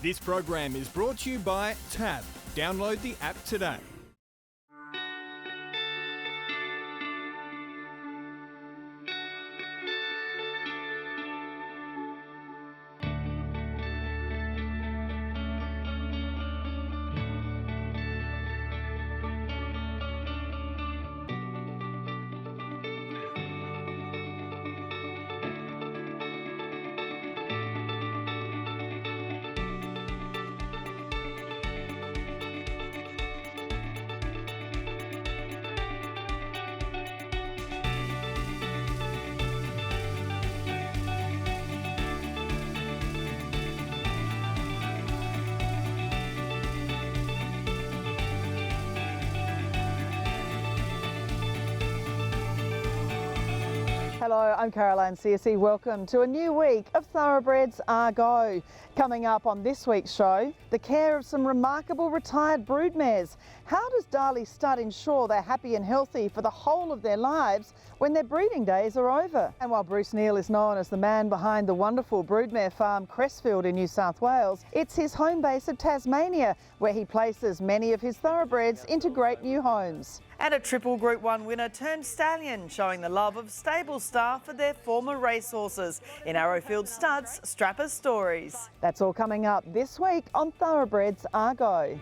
This program is brought to you by TAB. Download the app today. Hello, I'm Caroline CSE. Welcome to a new week of Thoroughbreds Are Go. Coming up on this week's show, the care of some remarkable retired broodmares. How does Darley Stud ensure they're happy and healthy for the whole of their lives when their breeding days are over? And while Bruce Neal is known as the man behind the wonderful broodmare farm Crestfield in New South Wales, it's his home base of Tasmania where he places many of his thoroughbreds into great new homes. And a triple Group 1 winner turned stallion, showing the love of stable staff for their former racehorses in Arrowfield Stud's Strapper Stories. That's all coming up this week on Thoroughbreds Are Go.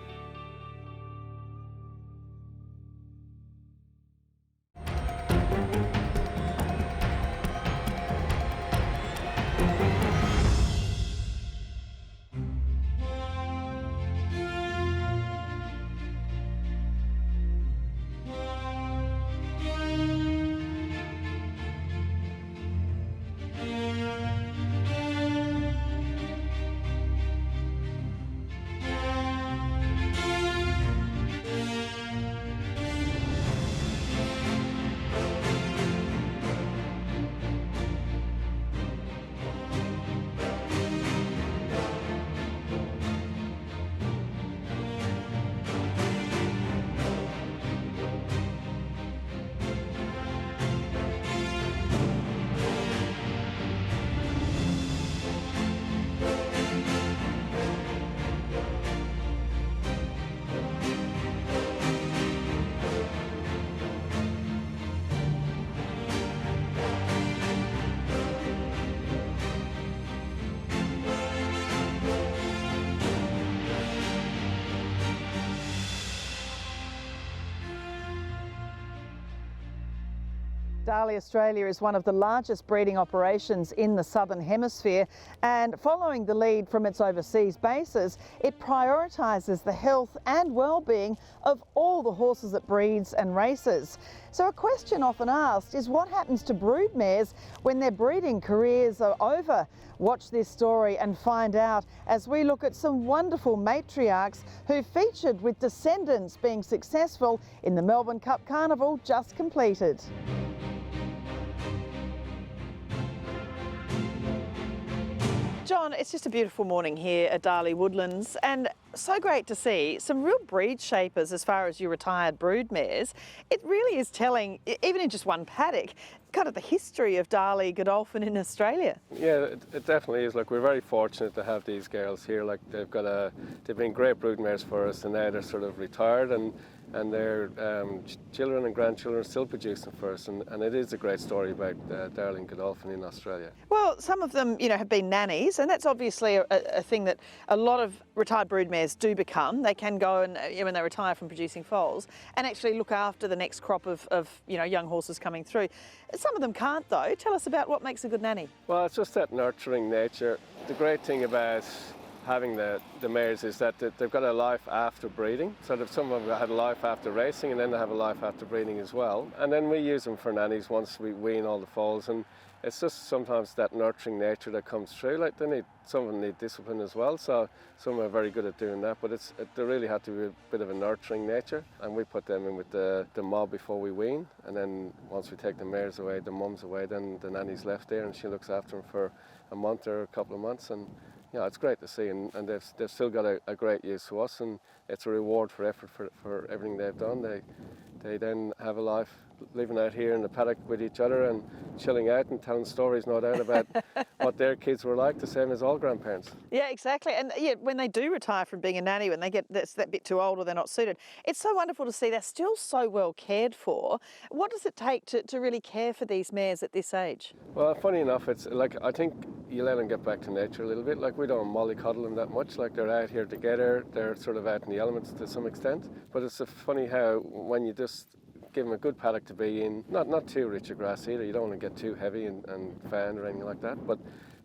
Darley Australia is one of the largest breeding operations in the Southern Hemisphere, and following the lead from its overseas bases, it prioritises the health and well-being of all the horses it breeds and races. So a question often asked is what happens to broodmares when their breeding careers are over? Watch this story and find out as we look at some wonderful matriarchs who featured with descendants being successful in the Melbourne Cup Carnival just completed. John, it's just a beautiful morning here at Darley Woodlands, and so great to see some real breed shapers as far as your retired broodmares. It really is telling, even in just one paddock, kind of the history of Darley Godolphin in Australia. Yeah, it definitely is. Like, we're very fortunate to have these girls here. Like, they've been great broodmares for us, and now they're sort of retired, and their children and grandchildren are still producing for us, and it is a great story about Darley Godolphin in Australia. Well, some of them, have been nannies, and that's obviously a thing that a lot of retired broodmares do become. They can go and, when they retire from producing foals, and actually look after the next crop of young horses coming through. Some of them can't, though. Tell us about what makes a good nanny. Well, it's just that nurturing nature. The great thing about having the mares is that they've got a life after breeding. So that some of them had a life after racing, and then they have a life after breeding as well. And then we use them for nannies once we wean all the foals, and it's just sometimes that nurturing nature that comes through. Like, some of them need discipline as well, so some are very good at doing that, but they really have to be a bit of a nurturing nature, and we put them in with the mob before we wean, and then once we take the mares away, the mums away, then the nanny's left there and she looks after them for a month or a couple of months, and it's great to see, and they've still got a great use to us, and it's a reward for effort for everything they've done. they then have a life living out here in the paddock with each other and chilling out and telling stories, no doubt, about what their kids were like, the same as all grandparents. Yeah, exactly. And yeah, when they do retire from being a nanny, when they get that bit too old or they're not suited, it's so wonderful to see they're still so well cared for. What does it take to really care for these mares at this age? Well, funny enough, it's like, I think you let them get back to nature a little bit. Like, we don't mollycoddle them that much. Like, they're out here together, they're sort of out in the elements to some extent. But it's funny how when you just give them a good paddock to be in, not too rich a grass either, you don't want to get too heavy and fanned or anything like that, but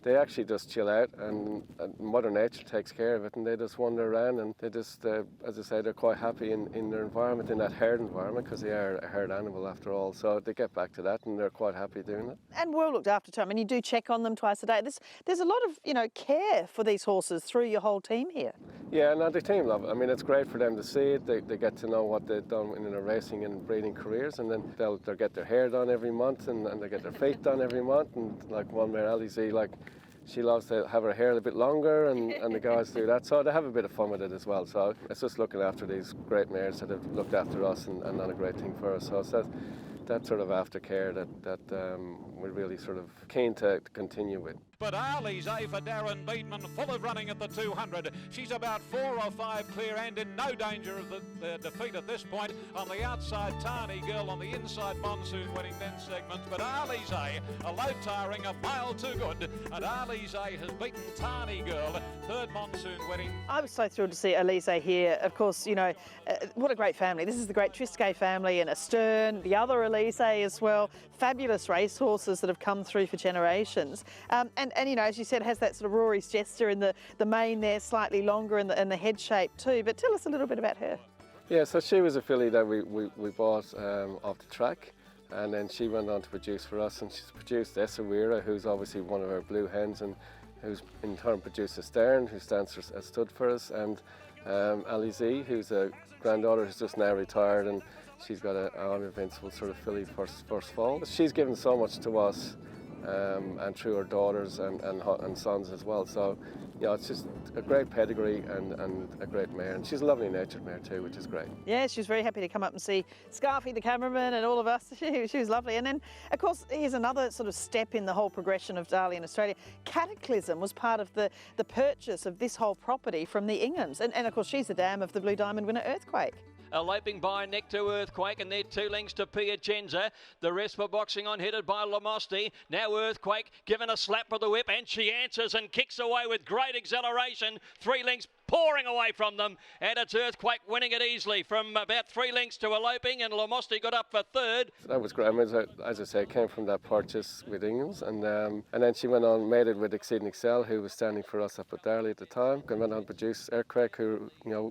they actually just chill out, and Mother Nature takes care of it, and they just wander around, and they just, as I say, they're quite happy in their environment, in that herd environment, because they are a herd animal after all. So they get back to that, and they're quite happy doing it. And well looked after too. I mean, you do check on them twice a day. There's a lot of care for these horses through your whole team here. Yeah, no, the team love it. I mean, it's great for them to see it. They get to know what they've done in their racing and breeding careers, and then they'll get their hair done every month, and they get their feet done every month. And like one mare, Alizé, like, she loves to have her hair a bit longer, and the guys do that. So they have a bit of fun with it as well. So it's just looking after these great mares that have looked after us and done a great thing for us. So it's that sort of aftercare that we're really sort of keen to continue with. But Alizé for Darren Beatman, full of running at the 200. She's about 4 or 5 clear and in no danger of the defeat at this point. On the outside, Tani Girl. On the inside, Monsoon winning men's segment. But Alizé, a low tiring, a mile too good. And Alizé has beaten Tani Girl. Third, Monsoon winning. I was so thrilled to see Alizé here. Of course, what a great family. This is the great Trisquet family, and Astern, the other Alizé as well. Fabulous racehorses that have come through for generations. And as you said, has that sort of Rory's Jester in the mane there, slightly longer, and the head shape too. But tell us a little bit about her. Yeah, so she was a filly that we bought off the track, and then she went on to produce for us, and she's produced Essawira, who's obviously one of our blue hens, and who's in turn produced Astern, who stands as stud for us, and Alizé, who's a granddaughter who's just now retired, and she's got an invincible sort of filly first fall. She's given so much to us, and through her daughters and sons as well. So, it's just a great pedigree and a great mare. And she's a lovely natured mare too, which is great. Yeah, she was very happy to come up and see Scarfy, the cameraman, and all of us. She was lovely. And then, of course, here's another sort of step in the whole progression of Darley in Australia. Cataclysm was part of the purchase of this whole property from the Inghams. And of course, she's the dam of the Blue Diamond winner, Earthquake. Eloping by neck to Earthquake, and they're 2 lengths to Piacenza. The rest were boxing on, headed by Lamosti. Now Earthquake given a slap with the whip, and she answers and kicks away with great acceleration. 3 lengths pouring away from them, and it's Earthquake winning it easily from about 3 lengths to Eloping, and Lamosti got up for third. That was great. I mean, as I say, it came from that purchase with Inghams, and then she went on, made it with Exceeding Excel, who was standing for us up at Darley at the time, and went on to produce Earthquake, who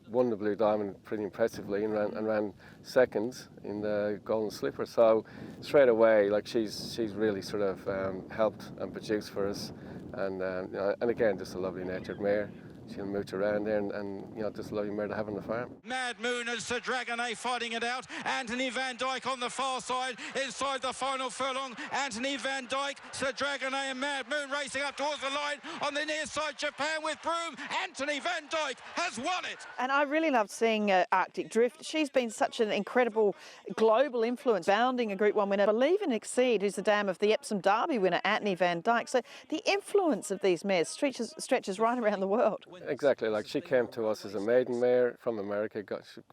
won the Blue Diamond pretty impressively and ran second in the Golden Slipper. So straight away, like, she's really sort of helped and produced for us, and again, just a lovely natured mare. She'll mooch around there and just a lovely mare to have on the farm. Mad Moon and Sir Dragonet fighting it out. Anthony Van Dyke on the far side, inside the final furlong. Anthony Van Dyke, Sir Dragonet and Mad Moon racing up towards the line on the near side. Japan with Broome. Anthony Van Dyke has won it. And I really loved seeing Arctic Drift. She's been such an incredible global influence, bounding a Group 1 winner. Believe and Exceed, who's the dam of the Epsom Derby winner, Anthony Van Dyke. So the influence of these mares stretches right around the world. Exactly, like, she came to us as a maiden mare from America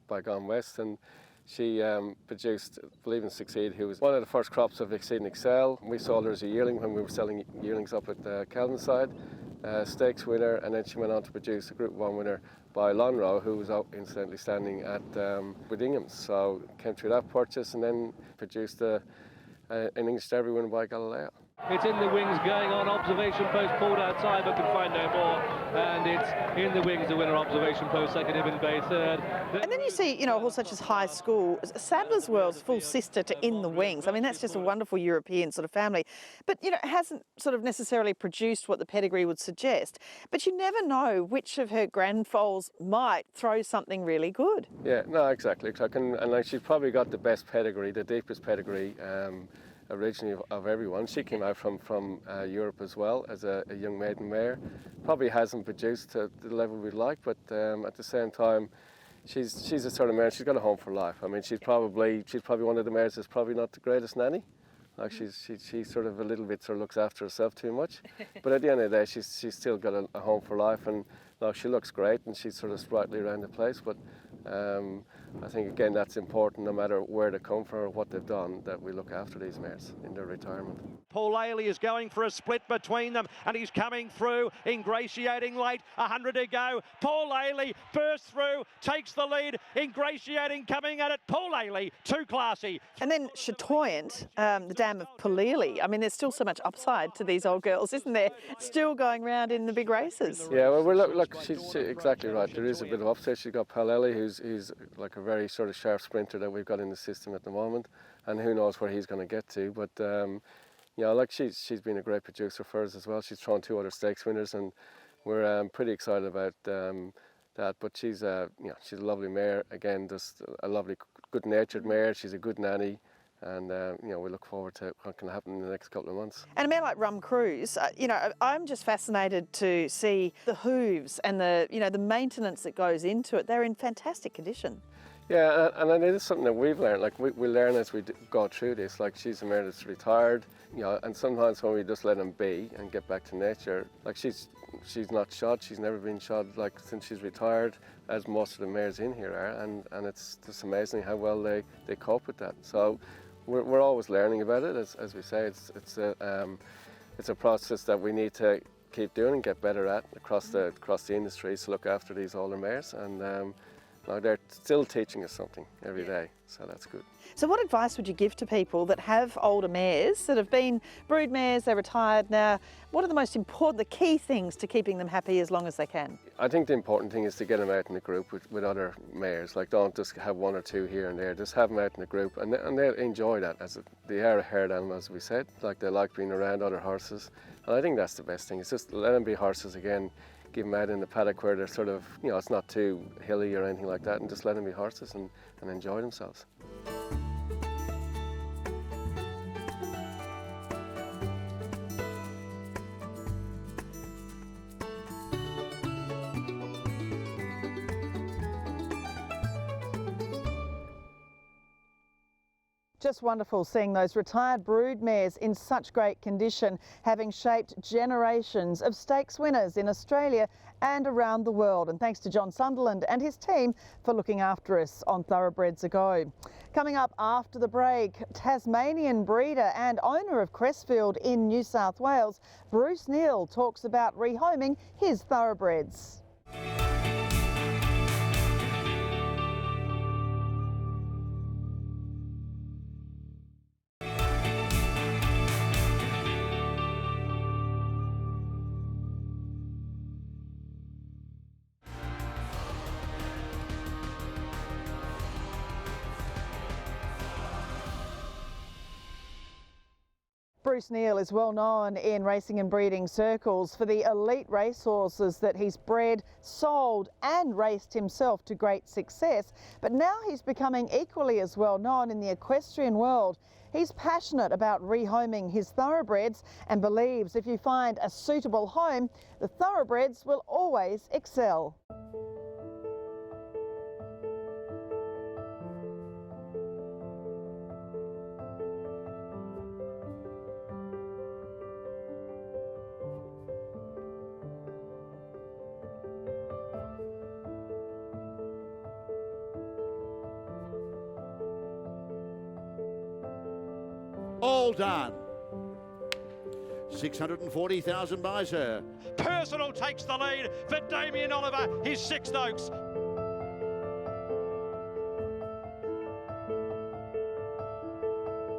by Gone West, and she produced Believe and Succeed, who was one of the first crops of Exceeding Excel. We sold her as a yearling when we were selling yearlings up at Kelvinside, stakes winner, and then she went on to produce a Group 1 winner by Lonro, who was incidentally standing at with Inghams. So came through that purchase, and then produced an English Derby winner by Galileo. It's in the wings, going on, observation post pulled outside but can find no more, and it's in the wings, the winner, observation post, second, Ibn Bay, third. And then you see, a horse such as High School, Sadler's World's full sister to In the Wings. I mean, that's just a wonderful European sort of family. But, it hasn't sort of necessarily produced what the pedigree would suggest. But you never know which of her grandfoals might throw something really good. Yeah, no, exactly. And like, she's probably got the best pedigree, the deepest pedigree, originally of everyone. She came out from Europe as well as a young maiden mare. Probably hasn't produced to the level we'd like, but at the same time, she's a sort of mare. She's got a home for life. I mean, she's probably one of the mares that's probably not the greatest nanny. Like she sort of a little bit sort of looks after herself too much, but at the end of the day, she's still got a home for life, and no, she looks great, and she's sort of sprightly around the place. But I think again that's important, no matter where they come from or what they've done, that we look after these mares in their retirement. Paul Ailey is going for a split between them, and he's coming through, ingratiating late, 100 to go. Paul Ailey bursts through, takes the lead, ingratiating coming at it. Paul Ailey, too classy. And then Chatoyant, the dam of Palili. I mean, there's still so much upside to these old girls, isn't there? Still going round in the big races. Yeah, well, look, she's exactly right. There is a bit of upside. She's got Palili, who's like a very sort of sharp sprinter that we've got in the system at the moment, and who knows where he's going to get to. But you know, like she's been a great producer for us as well. She's thrown 2 other stakes winners, and we're pretty excited about that. But she's a lovely mare. Again, just a lovely, good-natured mare. She's a good nanny. And you know, we look forward to what can happen in the next couple of months. And a mare like Rum Cruise, you know, I'm just fascinated to see the hooves and the maintenance that goes into it. They're in fantastic condition. Yeah, and it is something that we've learned. Like we learn as we go through this. Like she's a mare that's retired, you know, and sometimes when we just let them be and get back to nature, like she's not shod. She's never been shod like since she's retired, as most of the mares in here are, and it's just amazing how well they cope with that. So we're always learning about it. As we say, it's a process that we need to keep doing and get better at across the industry to look after these older mares, and they're still teaching us something every day, so that's good. So what advice would you give to people that have older mares that have been brood mares, they're retired now? What are the most important, the key things to keeping them happy as long as they can? I think the important thing is to get them out in a group with other mares. Like, don't just have 1 or 2 here and there, just have them out in a group, and they'll enjoy that. They are a herd animal, as we said, like they like being around other horses, and I think that's the best thing. It's just let them be horses again. Give them out in the paddock where they're sort of, you know, it's not too hilly or anything like that, and just let them be horses and enjoy themselves. Just wonderful seeing those retired brood mares in such great condition, having shaped generations of stakes winners in Australia and around the world. And thanks to John Sunderland and his team for looking after us on Thoroughbreds A Go. Coming up after the break, Tasmanian breeder and owner of Crestfield in New South Wales, Bruce Neal talks about rehoming his thoroughbreds. Bruce Neal is well known in racing and breeding circles for the elite racehorses that he's bred, sold and raced himself to great success. But now he's becoming equally as well known in the equestrian world. He's passionate about rehoming his thoroughbreds and believes if you find a suitable home, the thoroughbreds will always excel. All done. 640,000 buys her. Personal takes the lead for Damien Oliver, his 6th Oaks.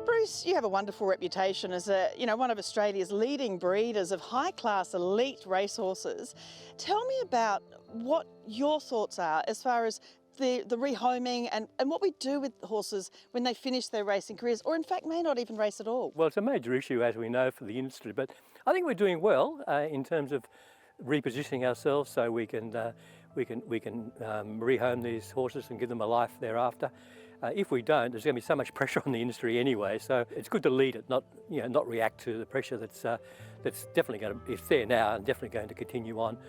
Bruce, you have a wonderful reputation as one of Australia's leading breeders of high-class elite racehorses. Tell me about what your thoughts are as far as the rehoming and what we do with horses when they finish their racing careers, or in fact may not even race at all. Well, it's a major issue, as we know, for the industry, but I think we're doing well in terms of repositioning ourselves so we can rehome these horses and give them a life thereafter. If we don't, there's going to be so much pressure on the industry anyway, so it's good to lead it, not react to the pressure that's definitely going to, it's there now and definitely going to continue on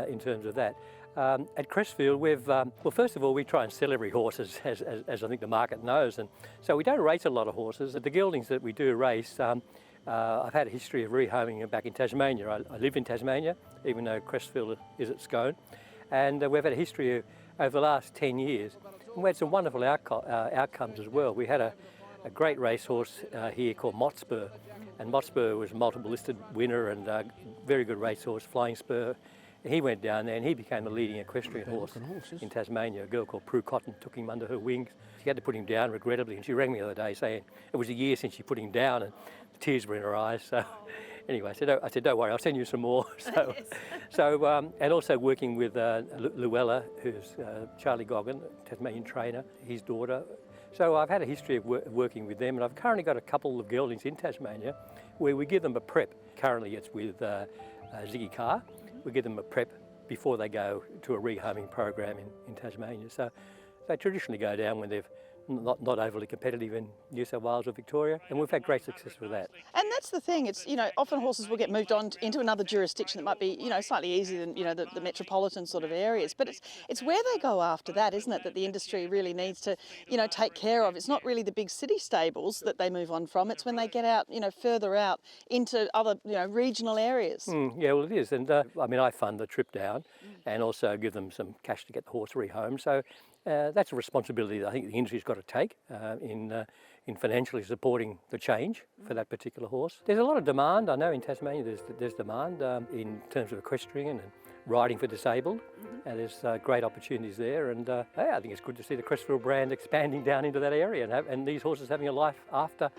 in terms of that. At Crestfield, we've, well, first of all, we try and sell every horse as I think the market knows, and so we don't race a lot of horses. The geldings that we do race, I've had a history of rehoming them back in Tasmania. I live in Tasmania, even though Crestfield is at Scone, and we've had a history of, over the last 10 years, and we had some wonderful outcomes as well. We had a great racehorse here called Motspur, and Motspur was a multiple listed winner and a very good racehorse, Flying Spur. He went down there and he became the leading equestrian horse in Tasmania. A girl called Prue Cotton took him under her wings. She had to put him down regrettably, and she rang me the other day saying it was a year since she put him down and the tears were in her eyes. So anyway, I said, don't worry, I'll send you some more. And also working with Luella, who's Charlie Goggin, Tasmanian trainer, his daughter. So I've had a history of working with them, and I've currently got a couple of geldings in Tasmania where we give them a prep. Currently it's with Ziggy Carr. We give them a prep before they go to a rehoming program in Tasmania. So they traditionally go down when they've not overly competitive in New South Wales or Victoria, and we've had great success with that. And that's the thing, it's, you know, often horses will get moved on into another jurisdiction that might be, you know, slightly easier than, you know, the metropolitan sort of areas, but it's where they go after that, isn't it, that the industry really needs to, you know, take care of. It's not really the big city stables that they move on from, it's when they get out, you know, further out into other, you know, regional areas. Yeah, well it is, and I mean I fund the trip down and also give them some cash to get the horse rehomed, so that's a responsibility that I think the industry's got to take in financially supporting the change for that particular horse. There's a lot of demand. I know in Tasmania there's demand in terms of equestrian and riding for disabled. And there's great opportunities there, and I think it's good to see the Crestfield brand expanding down into that area and these horses having a life after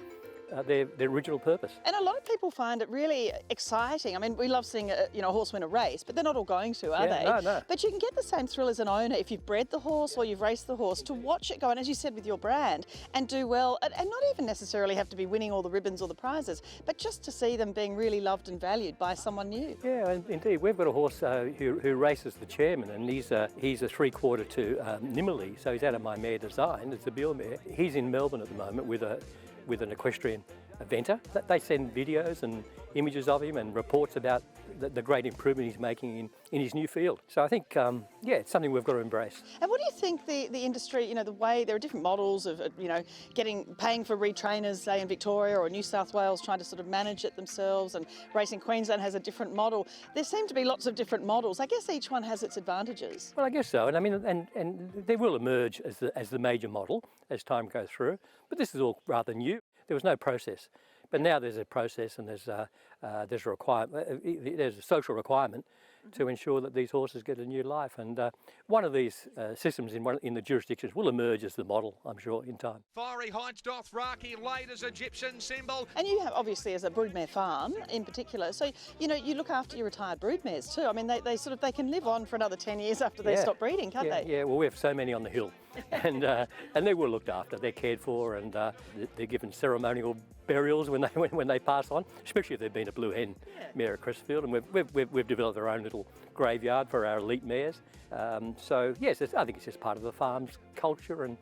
their original purpose. And a lot of people find it really exciting. I mean, we love seeing a horse win a race, but they're not all going to, are they? No. But you can get the same thrill as an owner if you've bred the horse or you've raced the horse to watch it go, and as you said, with your brand, and do well, and not even necessarily have to be winning all the ribbons or the prizes, but just to see them being really loved and valued by someone new. Yeah, indeed. We've got a horse who races the chairman, and he's a 3/4 to Nimmerley, so he's out of my mare design. It's a Bill mare. He's in Melbourne at the moment with an equestrian eventer. They send videos and images of him and reports about the great improvement he's making in his new field. So I think, yeah, it's something we've got to embrace. And what do you think the industry, you know, the way there are different models of, you know, paying for retrainers, say in Victoria or New South Wales, trying to sort of manage it themselves, and Racing Queensland has a different model. There seem to be lots of different models. I guess each one has its advantages. Well, I guess so, and I mean, and they will emerge as the major model as time goes through. But this is all rather new. There was no process, but now there's a process, and there's a requirement. There's a social requirement to ensure that these horses get a new life, and one of these systems in the jurisdictions will emerge as the model, I'm sure, in time. Fiery Heights Dothraki, Later's Egyptian symbol. And you have, obviously, as a broodmare farm in particular, so you know you look after your retired broodmares too. I mean, they can live on for another 10 years after they stop breeding, can't they? Yeah. Well, we have so many on the hill, and they were looked after. They're cared for, and they're given ceremonial burials when they pass on, especially if they've been a blue hen mare at Crestfield, and we've developed our own little graveyard for our elite mares. So yes, I think it's just part of the farm's culture and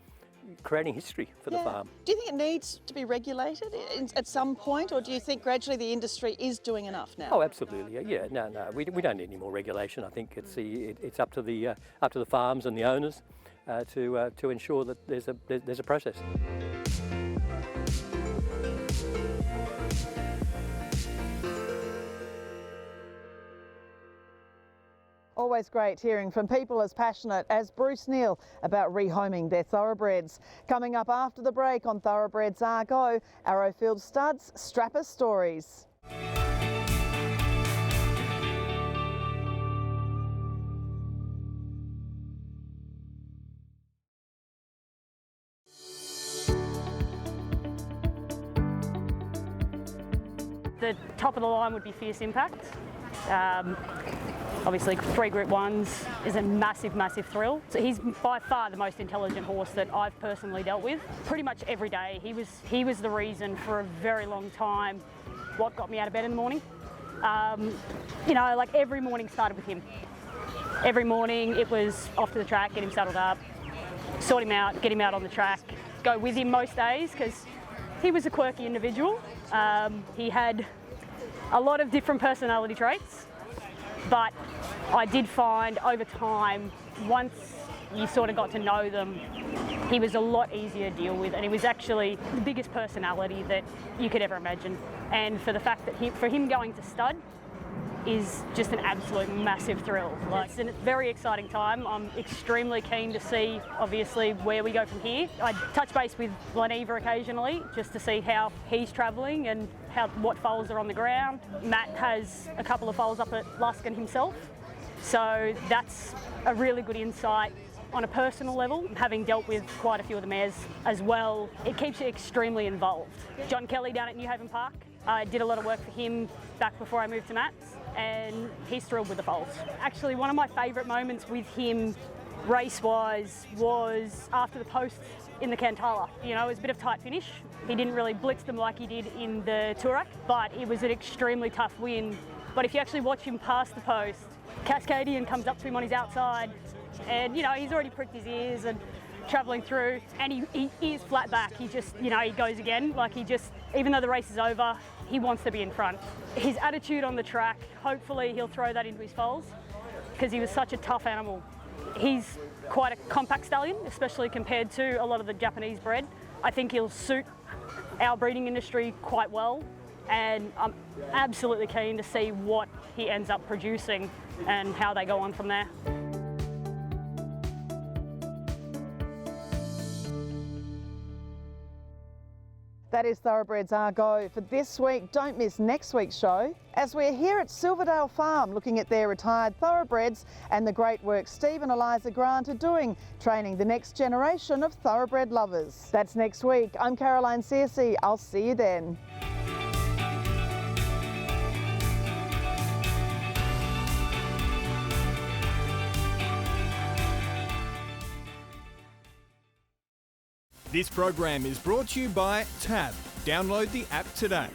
creating history for the farm. Do you think it needs to be regulated at some point, or do you think gradually the industry is doing enough now? Oh, absolutely. Yeah. No. We don't need any more regulation. I think it's up to the farms and the owners to ensure that there's a process. Always great hearing from people as passionate as Bruce Neal about rehoming their thoroughbreds. Coming up after the break on Thoroughbreds Are Go, Arrowfield Studs Strapper Stories. The top of the line would be Fierce Impact. Obviously 3 Group 1s is a massive, massive thrill. So he's by far the most intelligent horse that I've personally dealt with. Pretty much every day, he was the reason for a very long time what got me out of bed in the morning. You know, like every morning started with him. Every morning it was off to the track, get him saddled up, sort him out, get him out on the track, go with him most days because he was a quirky individual. He had a lot of different personality traits, but I did find over time, once you sort of got to know them, he was a lot easier to deal with, and he was actually the biggest personality that you could ever imagine. And for the fact that for him going to stud is just an absolute massive thrill. It's a very exciting time. I'm extremely keen to see, obviously, where we go from here. I touch base with Leneva occasionally just to see how he's travelling and what foals are on the ground. Matt has a couple of foals up at Luskin himself, so that's a really good insight on a personal level. Having dealt with quite a few of the mares as well, it keeps you extremely involved. John Kelly down at New Haven Park, I did a lot of work for him back before I moved to Matt's, and he's thrilled with the foals. Actually, one of my favourite moments with him race-wise was after the post in the Cantala. You know, it was a bit of tight finish. He didn't really blitz them like he did in the Tourak, but it was an extremely tough win. But if you actually watch him pass the post, Cascadian comes up to him on his outside, and, you know, he's already pricked his ears and travelling through, and he is flat back. He just, you know, he goes again. Like, he just, even though the race is over, he wants to be in front. His attitude on the track, hopefully he'll throw that into his foals, because he was such a tough animal. He's quite a compact stallion, especially compared to a lot of the Japanese bred. I think he'll suit our breeding industry quite well, and I'm absolutely keen to see what he ends up producing and how they go on from there. That is Thoroughbreds Are Go for this week. Don't miss next week's show, as we're here at Silverdale Farm looking at their retired thoroughbreds and the great work Steve and Eliza Grant are doing, training the next generation of thoroughbred lovers. That's next week. I'm Caroline Searcy. I'll see you then. This program is brought to you by TAB. Download the app today.